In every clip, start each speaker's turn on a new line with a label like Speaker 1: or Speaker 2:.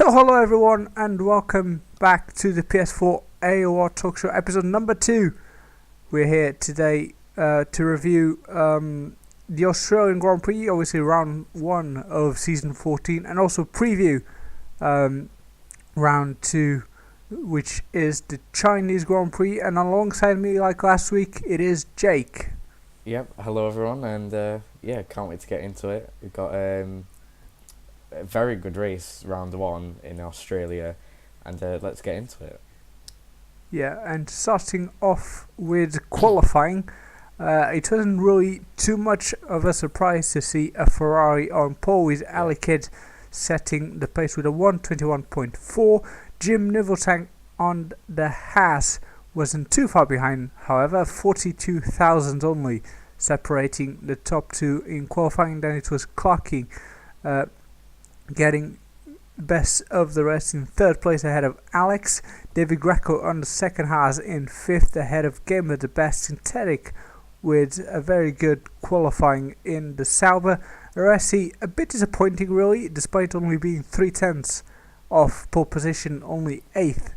Speaker 1: So hello everyone and welcome back to the PS4 AOR Talkshow episode number 2. We're here today to review the Australian Grand Prix, obviously round 1 of season 14, and also preview round 2, which is the Chinese Grand Prix. And alongside me, like last week, it is Jake.
Speaker 2: Yep, hello everyone, and can't wait to get into it. We've got a very good race, round 1 in Australia, and let's get into it.
Speaker 1: Yeah, and starting off with qualifying, it wasn't really too much of a surprise to see a Ferrari on pole with Ali Kidd setting the pace with a 1:21.4. Jim Niveltank on the Haas wasn't too far behind, however, 42 thousandths only separating the top two in qualifying. Then it was Clarky getting best of the rest in third place ahead of Alex. David Greco on the second Haas in fifth ahead of Gamer the Best Synthetic with a very good qualifying in the Sauber. Rossi a bit disappointing really, despite only being 3/10 off pole position, only 8th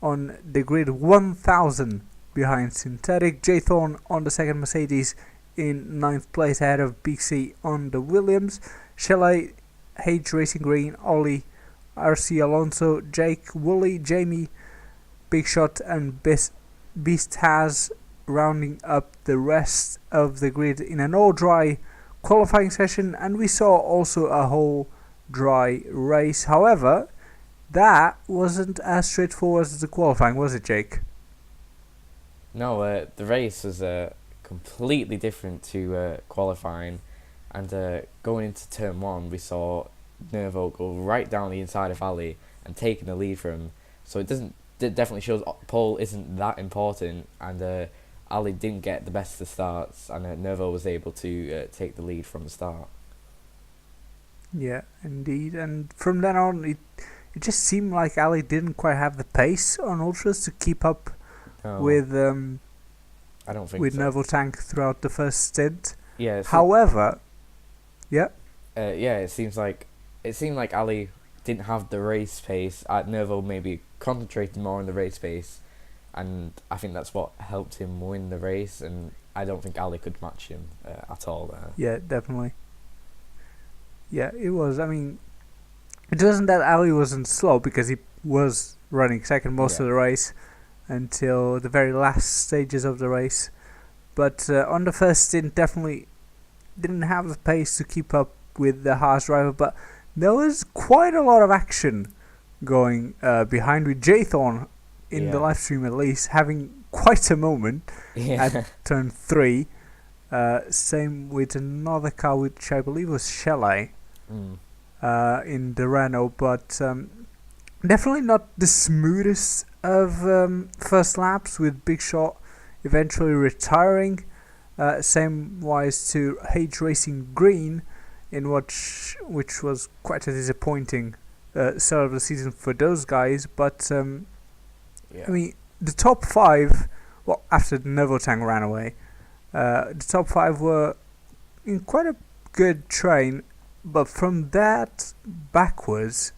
Speaker 1: on the grid, 1,000 behind Synthetic. Jay Thorne on the second Mercedes in 9th place ahead of BC on the Williams. Shelley, JakeRacing Green, Ollie, RC Alonso, Jake, Woolley, Jamie, Big Shot and Beast has rounding up the rest of the grid in an all dry qualifying session, and we saw also a whole dry race. However, that wasn't as straightforward as the qualifying, was it, Jake?
Speaker 2: No, the race was completely different to qualifying, and going into turn 1 we saw Nervo go right down the inside of Ali and taking the lead from him. So it definitely shows pole isn't that important, and Ali didn't get the best of the starts, and Nervo was able to take the lead from the start.
Speaker 1: Yeah, indeed. And from then on, it just seemed like Ali didn't quite have the pace on ultras to keep up with
Speaker 2: I don't think
Speaker 1: with
Speaker 2: so.
Speaker 1: Niveltank throughout the first stint.
Speaker 2: Yeah.
Speaker 1: However,
Speaker 2: it seemed like Ali didn't have the race pace. Nervo maybe concentrated more on the race pace, and I think that's what helped him win the race. And I don't think Ali could match him at all there.
Speaker 1: Yeah, definitely. Yeah, it was. I mean, it wasn't that Ali wasn't slow, because he was running second most of the race until the very last stages of the race. But on the first stint, definitely didn't have the pace to keep up with the Haas driver. But there was quite a lot of action going behind, with Jay Thorne in the live stream at least having quite a moment at turn 3. Same with another car, which I believe was Shelley in the Renault, but definitely not the smoothest of first laps, with Big Shot eventually retiring. Same wise to JakeRacing Green, in which was quite a disappointing start of the season for those guys. But I mean, the top 5, well, after Niveltank ran away, the top 5 were in quite a good train, but from that backwards,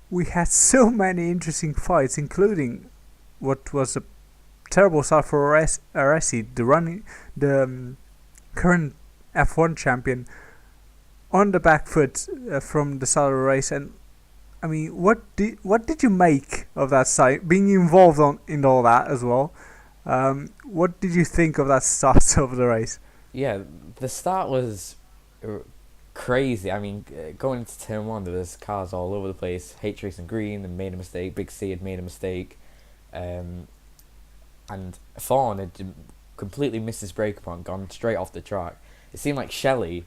Speaker 1: we had so many interesting fights, including what was a terrible start for Rossi, the current F1 champion, on the back foot from the start of the race. And I mean, what did you make of that side, being involved in all that as well? What did you think of that start of the race?
Speaker 2: Yeah, the start was crazy. I mean, going into turn 1, there was cars all over the place. JakeRacing Green and made a mistake. Big C had made a mistake, and Thorne had completely missed his brake point, gone straight off the track. It seemed like Shelley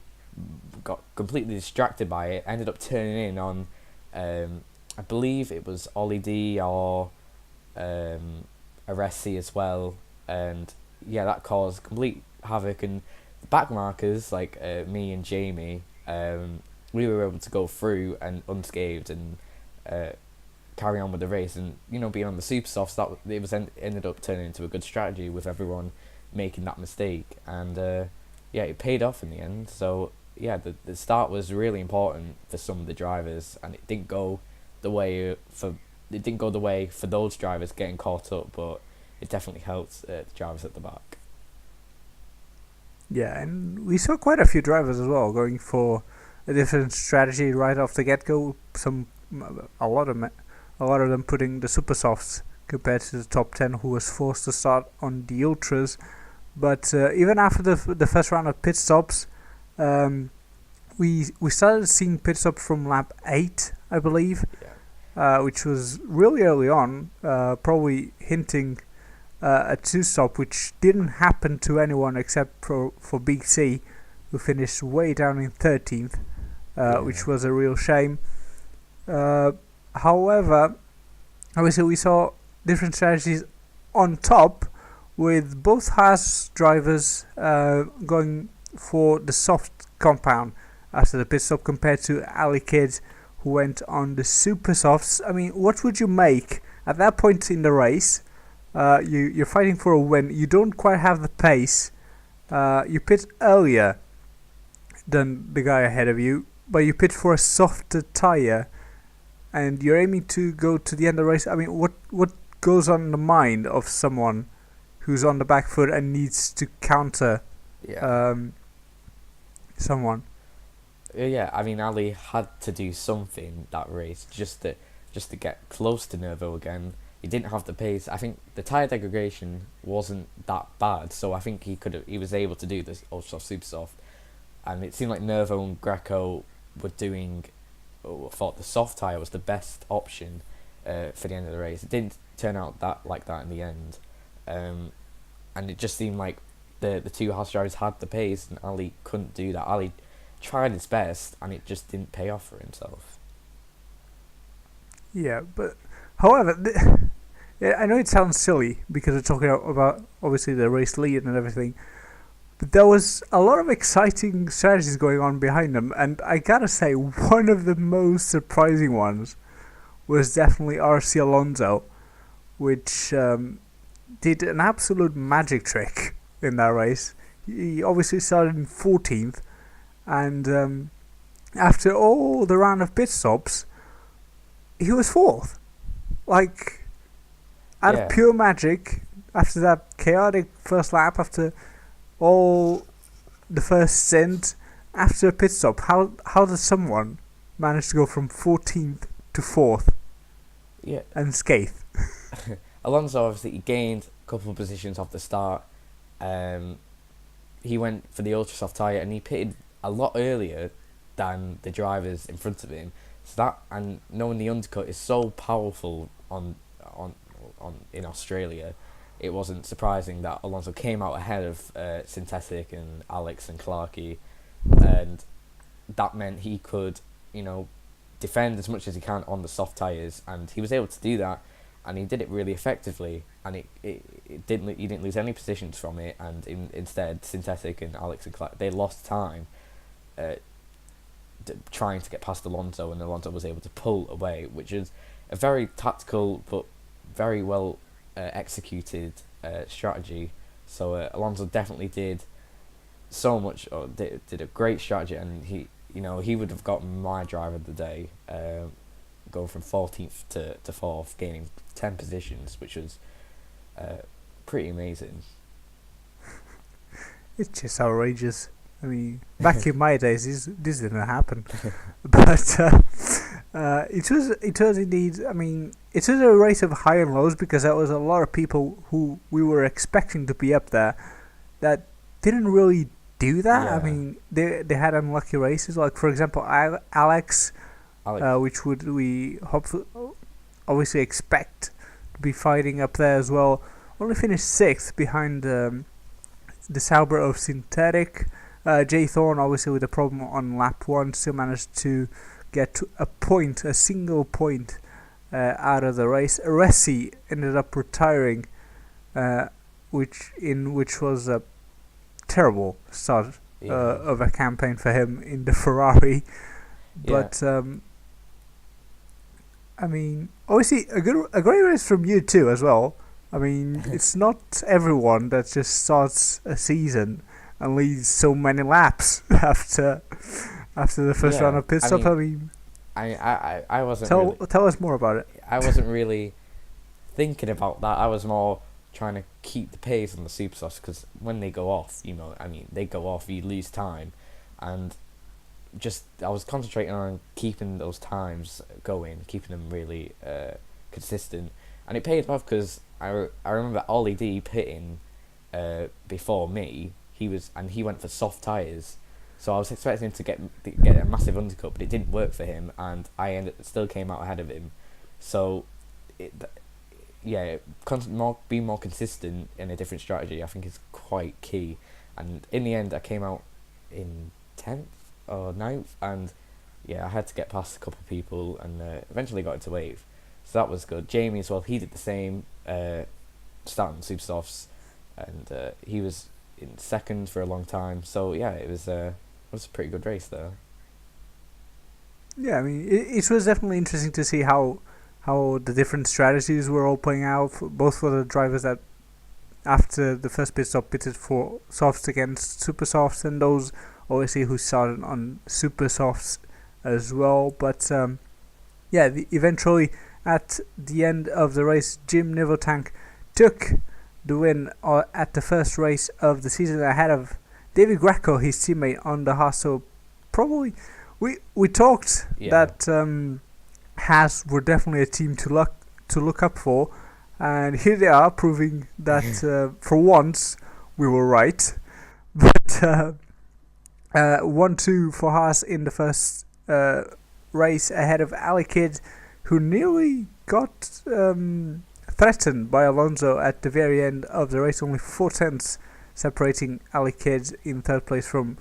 Speaker 2: got completely distracted by it, ended up turning in on, I believe it was Ollie D or Aresi as well, and that caused complete havoc. And the back markers, like me and Jamie, we were able to go through and unscathed and carry on with the race. And being on the super softs, ended up turning into a good strategy with everyone making that mistake, and it paid off in the end. So the start was really important for some of the drivers, and it didn't go the way for it didn't go the way for those drivers getting caught up, but it definitely helped the drivers at the back.
Speaker 1: Yeah, and we saw quite a few drivers as well going for a different strategy right off the get-go. A lot of them putting the super softs compared to the top 10, who was forced to start on the ultras. But even after the first round of pit stops, we started seeing pit stops from lap 8, I believe, which was really early on, probably hinting a 2-stop, which didn't happen to anyone except for Big C, who finished way down in 13th, which was a real shame. However, obviously we saw different strategies on top, with both Haas drivers going for the soft compound after the pit stop compared to Ali Kidd, who went on the super softs. I mean, what would you make at that point in the race? You're fighting for a win. You don't quite have the pace. You pit earlier than the guy ahead of you, but you pit for a softer tyre, and you're aiming to go to the end of the race. I mean, what goes on the mind of someone who's on the back foot and needs to counter someone?
Speaker 2: Yeah, I mean, Ali had to do something that race just to get close to Nervo again. He didn't have the pace. I think the tyre degradation wasn't that bad, so I think he was able to do this ultra soft, super soft, and it seemed like Nervo and Greco were doing. Thought the soft tyre was the best option for the end of the race. It didn't turn out like that in the end, and it just seemed like the two Haas drivers had the pace, and Ali couldn't do that. Ali tried his best, and it just didn't pay off for himself.
Speaker 1: Yeah, but however, I know it sounds silly because we're talking about obviously the race lead and everything, but there was a lot of exciting strategies going on behind them, and I gotta say, one of the most surprising ones was definitely RC Alonso, which did an absolute magic trick in that race. He obviously started in 14th, and after all the round of pit stops, he was 4th. Like, out of pure magic, after that chaotic first lap, after all the first stint, after a pit stop, how does someone manage to go from 14th to 4th unscathed?
Speaker 2: Alonso obviously gained a couple of positions off the start. He went for the ultra soft tyre and he pitted a lot earlier than the drivers in front of him. So that, and knowing the undercut is so powerful on in Australia, it wasn't surprising that Alonso came out ahead of Synthetic and Alex and Clarkey, and that meant he could, defend as much as he can on the soft tyres, and he was able to do that, and he did it really effectively, and he didn't lose any positions from it, and instead Synthetic and Alex and Clarkey, they lost time trying to get past Alonso, and Alonso was able to pull away, which is a very tactical but very well executed strategy. So Alonso definitely did so much, or did a great strategy, and he would have gotten my driver of the day, going from 14th to 4th, gaining 10 positions, which was pretty amazing.
Speaker 1: It's just outrageous. I mean, back in my days, this didn't happen, but it was indeed. I mean, it was a race of high and lows because there was a lot of people who we were expecting to be up there that didn't really do that.
Speaker 2: Yeah.
Speaker 1: I mean, they had unlucky races, like for example, Alex. Which would we hopefully obviously expect to be fighting up there as well. Only finished 6th behind the Sauber of Synthetic. Jay Thorne, obviously with a problem on lap 1, still managed to get a single point out of the race. Resi ended up retiring, which was a terrible start of a campaign for him in the Ferrari. But I mean, obviously a great race from you too as well. I mean, it's not everyone that just starts a season and leads so many laps after the first round of pit stop. I mean,
Speaker 2: I wasn't
Speaker 1: Tell
Speaker 2: really
Speaker 1: tell us more about it.
Speaker 2: I wasn't really thinking about that. I was more trying to keep the pace on the super softs because when they go off, I mean, they go off, you lose time, and just I was concentrating on keeping those times going, keeping them really consistent, and it paid off because I remember Ollie D pitting before me. He went for soft tires, so I was expecting him to get a massive undercut, but it didn't work for him, and still came out ahead of him. So, it, yeah, being more consistent in a different strategy, I think is quite key. And in the end, I came out in 10th or 9th, and yeah, I had to get past a couple of people, and eventually got into 8th. So that was good. Jamie as well, he did the same, starting super softs, and he was in 2nd for a long time. So yeah, it was a pretty good race there.
Speaker 1: Yeah, I mean, it was definitely interesting to see how the different strategies were all playing out, both for the drivers that after the first pit stop pitted for softs against super softs, and those obviously who started on super softs as well. But yeah, eventually at the end of the race, Jim Niveltank took the win at the first race of the season ahead of David Greco, his teammate on the Haas. So probably we talked that Haas were definitely a team to look up for, and here they are proving that for once we were right. But 1-2 for Haas in the first race ahead of Ali Kidd, who nearly got threatened by Alonso at the very end of the race. Only 4 tenths separating Ali Kidd in third place from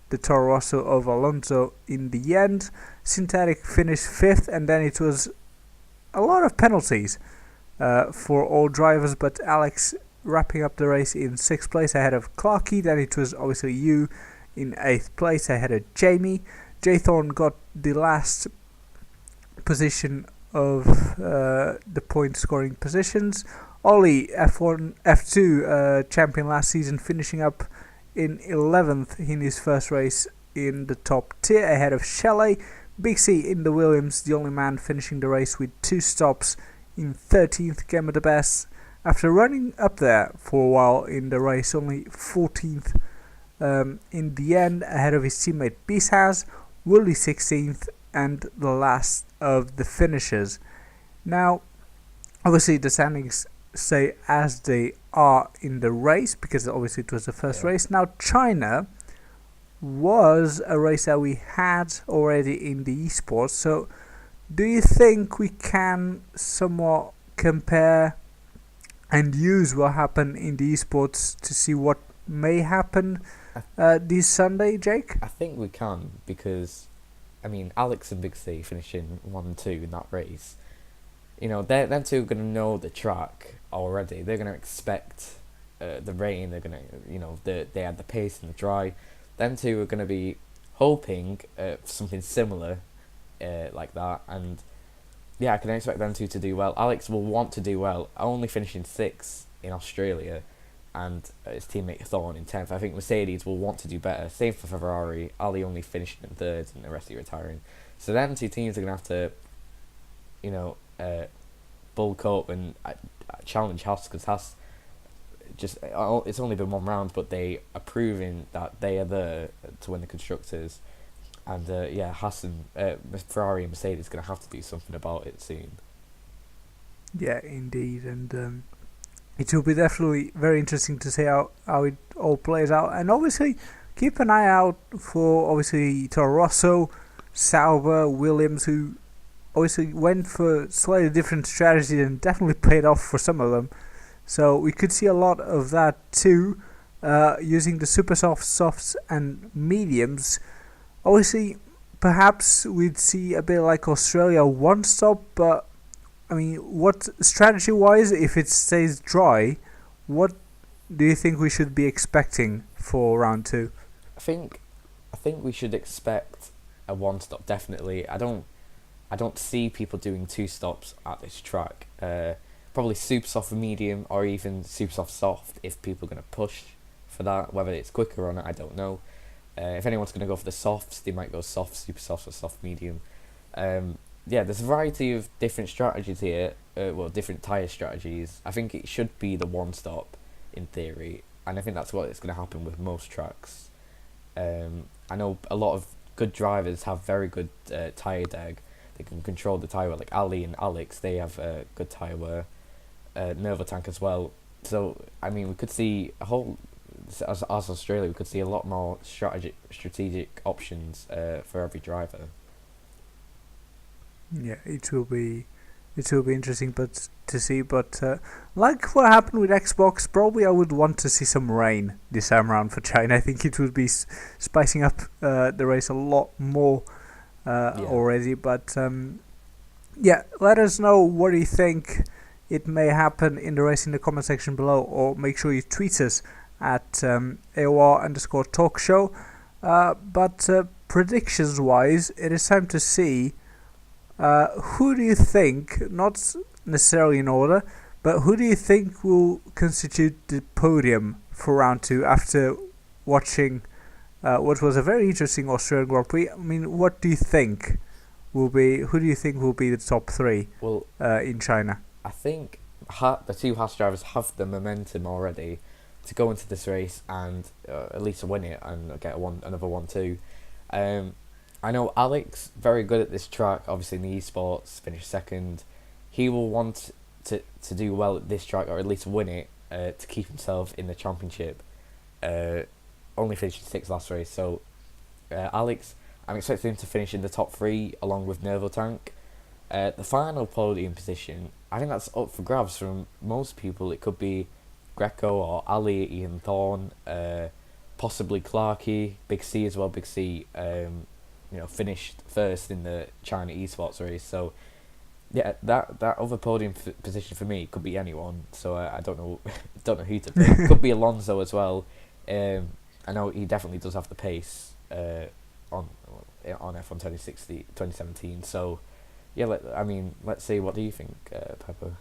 Speaker 1: the Toro Rosso of Alonso in the end. Synthetic finished 5th, and then it was a lot of penalties for all drivers, but Alex wrapping up the race in 6th place ahead of Clarkey. Then it was obviously you in 8th place ahead of Jamie. Jay Thorne got the last position of the point scoring positions. Ollie, F1, F2 champion last season, finishing up in 11th in his first race in the top tier ahead of Shelley. Big C in the Williams, the only man finishing the race with 2 stops in 13th, Gemma the best. After running up there for a while in the race, only 14th in the end ahead of his teammate Bisaz. Woolley 16th, and the last of the finishers. Now, obviously the standings stay as they are in the race because obviously it was the first race. Now, China was a race that we had already in the esports. So, do you think we can somewhat compare and use what happened in the esports to see what may happen this Sunday, Jake?
Speaker 2: I think we can because, I mean, Alex and Big C finishing 1 and 2 in that race. Them two are going to know the track already. They're going to expect the rain. They're going to, they had the pace and the dry. Them two are going to be hoping for something similar like that. And yeah, I can expect them two to do well. Alex will want to do well, only finishing 6th in Australia, and his teammate Thorne in 10th. I think Mercedes will want to do better. Same for Ferrari. Ali only finishing in 3rd, and the rest are retiring. So them two teams are going to have to, bulk up and challenge Haas, because Haas it's only been 1 round, but they are proving that they are there to win the constructors. And Haas and Ferrari and Mercedes are going to have to do something about it soon.
Speaker 1: Yeah, indeed, and it will be definitely very interesting to see how it all plays out. And obviously, keep an eye out for obviously Toro Rosso, Sauber, Williams, who obviously went for slightly different strategies and definitely paid off for some of them. So we could see a lot of that too, using the super softs and mediums. Obviously, perhaps we'd see a bit like Australia 1 stop, but I mean, what strategy-wise, if it stays dry, what do you think we should be expecting for round 2?
Speaker 2: I think we should expect a 1 stop, definitely. I don't see people doing 2 stops at this track. Probably super soft medium, or even super soft if people are going to push for that. Whether it's quicker or not, I don't know. If anyone's going to go for the softs, they might go soft, super soft, or soft medium. Yeah, there's a variety of different strategies here. Different tyre strategies. I think it should be the one stop in theory, and I think that's what is going to happen with most tracks. I know a lot of good drivers have very good tyre deg. They can control the tyre wear. Like Ali and Alex, they have good tyre wear. Nervo Tank as well. So I mean, we could see a whole as Australia, we could see a lot more strategic options for every driver.
Speaker 1: Yeah, it will be interesting, but to see. But like what happened with Xbox, probably I would want to see some rain this time around for China. I think it would be spicing up the race a lot more already. But yeah, let us know what you think it may happen in the race in the comment section below, or make sure you tweet us at AOR _Talkshow. But predictions wise, it is time to see. Who do you think, not necessarily in order, but who do you think will constitute the podium for round 2 after watching what was a very interesting Australian Grand Prix? I mean, what do you think who do you think will be the top 3 in China?
Speaker 2: I think the two Haas drivers have the momentum already to go into this race and at least win it and get another 1-2. I know Alex, very good at this track, obviously in the esports, finished second. He will want to do well at this track, or at least win it, to keep himself in the championship. Only finished 6th last race, so Alex, I'm expecting him to finish in the top 3 along with Nervo Tank. The final podium position, I think that's up for grabs from most people. It could be Greco or Ali, Ian Thorne, possibly Clarkey, Big C as well. Big C, finished first in the China esports race. So yeah, that other podium position for me could be anyone. So I don't know who to pick. Could be Alonso as well. I know he definitely does have the pace on F1 2017. So yeah, let's see. What do you think, Pepper?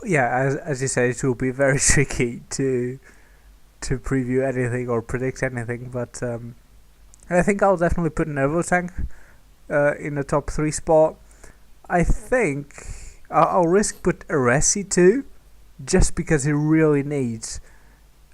Speaker 1: Yeah, as you said, it will be very tricky to preview anything or predict anything, but I think I'll definitely put Nervo Tank in the top 3 spot. I think I'll risk put Aresi too, just because he really needs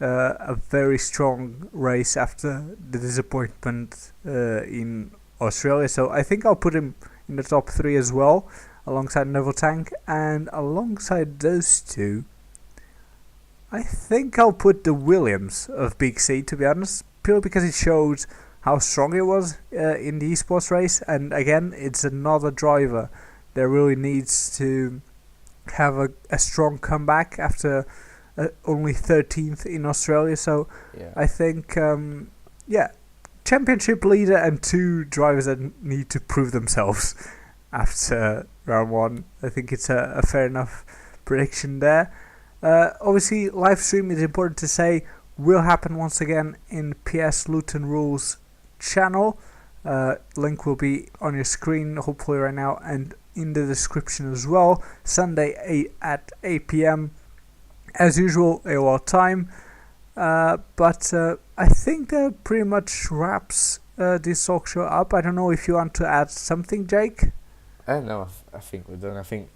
Speaker 1: a very strong race after the disappointment in Australia. So I think I'll put him in the top 3 as well, alongside Nervo Tank, and alongside those two, I think I'll put the Williams of Big C, to be honest, purely because it showed how strong it was in the esports race, and again, it's another driver that really needs to have a strong comeback after only 13th in Australia. So yeah. I think, championship leader and 2 drivers that need to prove themselves after round 1. I think it's a fair enough prediction there. Obviously, live stream is important to say will happen once again in PS Luton Rules channel. Link will be on your screen hopefully right now and in the description as well. Sunday at 8 p.m. as usual, AOR time. But I think that pretty much wraps this talk show up. I don't know if you want to add something, Jake?
Speaker 2: No, I think we're done. I think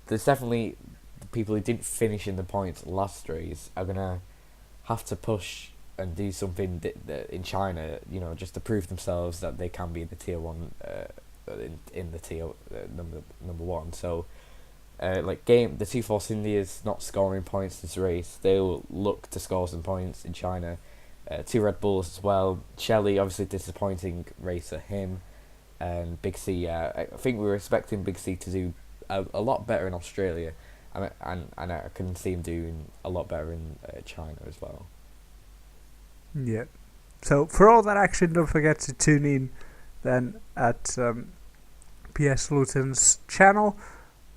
Speaker 2: there's definitely the people who didn't finish in the points last race are gonna have to push and do something in China, just to prove themselves that they can be in the tier 1, in the tier number 1. So, the 2 Force Indias not scoring points this race, they'll look to score some points in China. 2 Red Bulls as well. Shelley, obviously disappointing racer, him, and Big C. I think we were expecting Big C to do a lot better in Australia, and I can see him doing a lot better in China as well.
Speaker 1: Yeah. So for all that action, don't forget to tune in then at PS Luton's channel.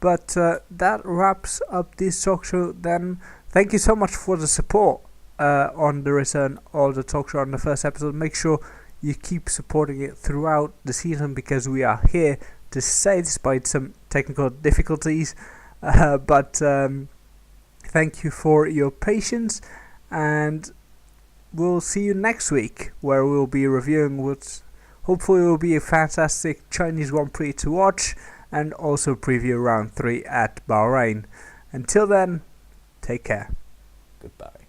Speaker 1: But that wraps up this talk show then. Thank you so much for the support on the return of the talk show on the first episode. Make sure you keep supporting it throughout the season, because we are here to stay despite some technical difficulties. But thank you for your patience, and we'll see you next week, where we'll be reviewing what hopefully will be a fantastic Chinese Grand Prix to watch, and also preview round 3 at Bahrain. Until then, take care.
Speaker 2: Goodbye.